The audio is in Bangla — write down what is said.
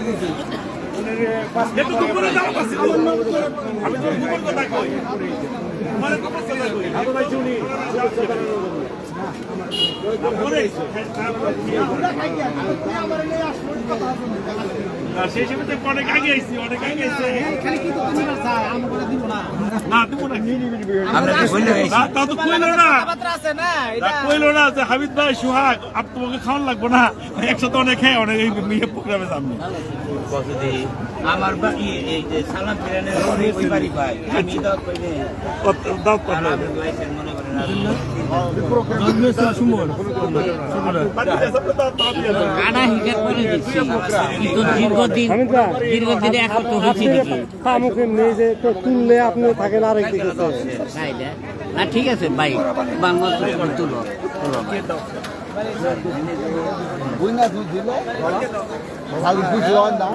আমি তো গোপন কথা কই মানে গোপন কথা কই আদো ভাই শুনি সেই সময় অনেক আগে আইসি অনেক আগে আইসি না দিব না তা তো কইলো না যে হাবিব ভাই সুহাগ আপ তোমাকে খাওয়ান লাগবো না একসাথে অনেক খাই অনেক প্রোগ্রামে সামনে আমার এই যে সালাম ফিরানের ওই বাড়ি ভাই আমি দাও কইলে দাও কথা মনে করেন আনা হিসাব করে দিচ্ছি কিন্তু দীর্ঘদিনে এখন তো হচ্ছে তুললে আপনি থাকেন আরেক দিকে না ঠিক আছে ভাই বাংলাদেশ তুলো না